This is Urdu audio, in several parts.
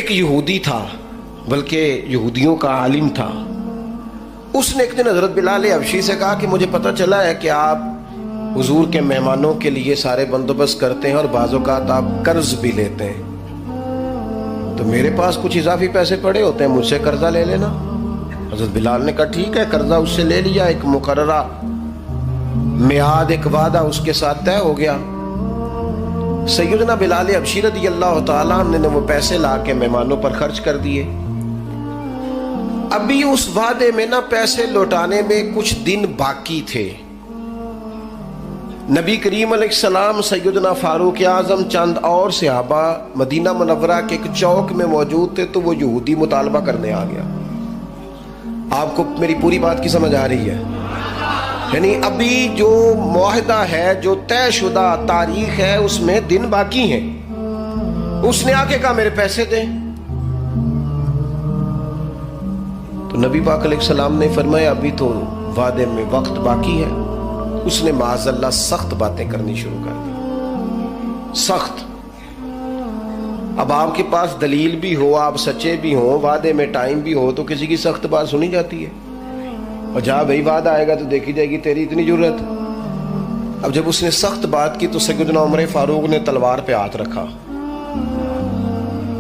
ایک یہودی تھا، بلکہ یہودیوں کا عالم تھا. اس نے ایک دن حضرت بلال حبشی سے کہا کہ مجھے پتہ چلا ہے کہ آپ حضور کے مہمانوں کے لیے سارے بندوبست کرتے ہیں اور بعض اوقات آپ قرض بھی لیتے ہیں، تو میرے پاس کچھ اضافی پیسے پڑے ہوتے ہیں، مجھ سے قرضہ لے لینا. حضرت بلال نے کہا ٹھیک ہے، قرضہ اس سے لے لیا. ایک مقررہ میعاد، ایک وعدہ اس کے ساتھ طے ہو گیا. سیدنا بلال حبشی رضی اللہ تعالیٰ عنہ نے وہ پیسے لا کے مہمانوں پر خرچ کر دیے. ابھی اس وعدے میں نا پیسے لوٹانے میں کچھ دن باقی تھے. نبی کریم علیہ السلام، سیدنا فاروق اعظم، چند اور صحابہ مدینہ منورہ کے ایک چوک میں موجود تھے، تو وہ یہودی مطالبہ کرنے آ گیا. آپ کو میری پوری بات کی سمجھ آ رہی ہے؟ یعنی ابھی جو معاہدہ ہے، جو طے شدہ تاریخ ہے، اس میں دن باقی ہیں. اس نے آ کے کہا میرے پیسے دیں. تو نبی پاک علیہ السلام نے فرمایا ابھی تو وعدے میں وقت باقی ہے. اس نے معاذ اللہ سخت باتیں کرنی شروع کر دی، سخت. اب آپ کے پاس دلیل بھی ہو، آپ سچے بھی ہوں، وعدے میں ٹائم بھی ہو، تو کسی کی سخت بات سنی جاتی ہے. اور جہاں بھائی وعدہ آئے گا تو دیکھی جائے گی تیری اتنی ضرورت. اب جب اس نے سخت بات کی تو سیدنا عمر فاروق نے تلوار پہ ہاتھ رکھا.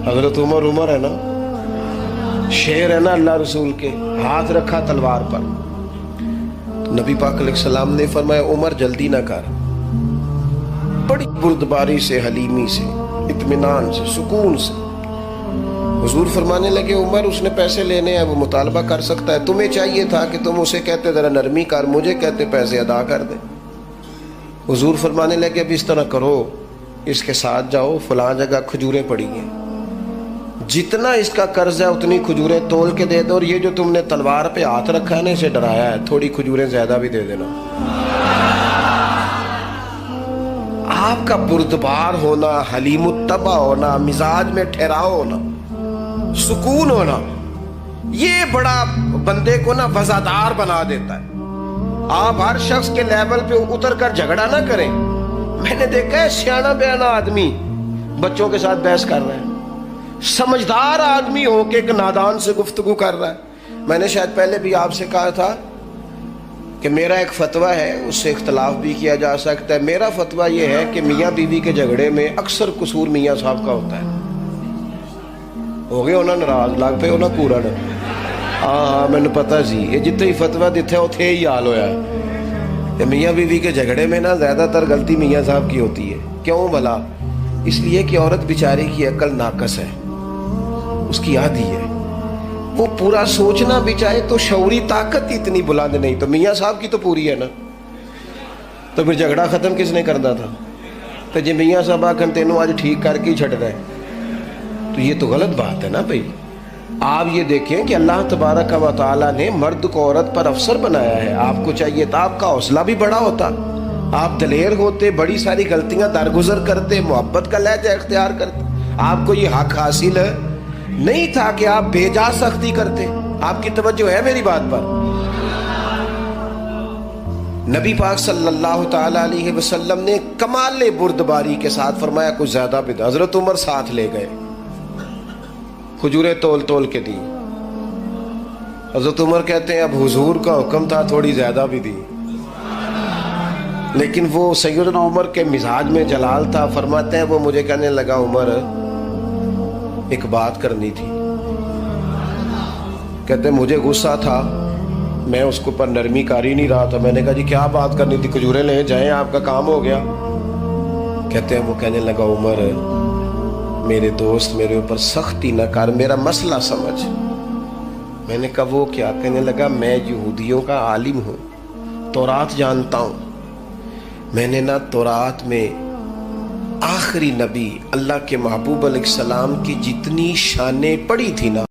حضرت عمر ہے نا، شیر ہے نا اللہ رسول کے، ہاتھ رکھا تلوار پر. نبی پاک علیہ السلام نے فرمایا عمر جلدی نہ کر. بڑی بردباری سے، حلیمی سے، اطمینان سے، سکون سے. حضور فرمانے لگے عمر اس نے پیسے لینے ہیں، وہ مطالبہ کر سکتا ہے، تمہیں چاہیے تھا کہ تم اسے کہتے ذرا نرمی کر، مجھے کہتے پیسے ادا کر دے. حضور فرمانے لگے اب اس طرح کرو، اس کے ساتھ جاؤ، فلاں جگہ کھجوریں پڑی ہیں، جتنا اس کا قرض ہے اتنی کھجوریں تول کے دے دو، اور یہ جو تم نے تلوار پہ ہاتھ رکھا ہے نا، اسے ڈرایا ہے، تھوڑی کھجوریں زیادہ بھی دے دینا. آپ کا بردبار ہونا، حلیم الطبع ہونا، مزاج میں ٹھہراؤ ہونا، سکون ہونا، یہ بڑا بندے کو نا وفادار بنا دیتا ہے. آپ ہر شخص کے لیول پہ اتر کر جھگڑا نہ کریں. میں نے دیکھا ہے سیانا بیانا آدمی بچوں کے ساتھ بحث کر رہے ہیں، سمجھدار آدمی ہو کے ایک نادان سے گفتگو کر رہا ہے. میں نے شاید پہلے بھی آپ سے کہا تھا کہ میرا ایک فتویٰ ہے، اس سے اختلاف بھی کیا جا سکتا ہے. میرا فتویٰ یہ ہے کہ میاں بیوی کے جھگڑے میں اکثر قصور میاں صاحب کا ہوتا ہے. ہو گئے ہونا ناراض، لگ پہ ہونا پورا نا. ہاں میں نے پتا سی یہ جتنے ہی فتویٰ دیتے اتنے ہی حال ہویا ہے. میاں بیوی کے جھگڑے میں نا زیادہ تر غلطی میاں صاحب کی ہوتی ہے. کیوں بھلا؟ اس لیے کہ عورت بیچاری کی عقل ناقص ہے، اس کی آدھی ہے. وہ پورا سوچنا بھی چاہے تو شعوری طاقت اتنی بلند نہیں. تو میاں صاحب کی تو پوری ہے نا. تو پھر جھگڑا ختم کس نے کرنا تھا؟ تو جی میاں صاحب آکھن تینوں آج ٹھیک کر کے ہی چھٹ رہے، تو یہ تو غلط بات ہے نا بھائی. آپ یہ دیکھیں کہ اللہ تبارک و تعالیٰ نے مرد کو عورت پر افسر بنایا ہے. آپ کو چاہیے تھا آپ کا حوصلہ بھی بڑا ہوتا، آپ دلیر ہوتے، بڑی ساری غلطیاں درگزر کرتے، محبت کا لہجہ اختیار کرتے. آپ کو یہ حق حاصل نہیں تھا کہ آپ بے جا سختی کرتے. آپ کی توجہ ہے میری بات پر؟ نبی پاک صلی اللہ تعالی علیہ وسلم نے کمال بردباری کے ساتھ فرمایا کچھ زیادہ بھی. حضرت عمر ساتھ لے گئے، کھجوریں تول تول کے دی. حضرت عمر کہتے ہیں اب حضور کا حکم تھا، تھوڑی زیادہ بھی دی. لیکن وہ سیدنا عمر کے مزاج میں جلال تھا. فرماتے ہیں وہ مجھے کہنے لگا عمر ایک بات کرنی تھی. کہتے ہیں مجھے غصہ تھا، میں اس کو پر نرمی کر ہی نہیں رہا تھا. میں نے کہا جی کیا بات کرنی تھی؟ کھجوریں لے جائیں، آپ کا کام ہو گیا. کہتے ہیں وہ کہنے لگا عمر میرے دوست میرے اوپر سختی نہ کر، میرا مسئلہ سمجھ. میں نے کہا وہ کیا؟ کہنے لگا میں یہودیوں کا عالم ہوں، تورات جانتا ہوں. میں نے نا تورات میں آخری نبی اللہ کے محبوب علیہ السلام کی جتنی شانیں پڑھی تھی نا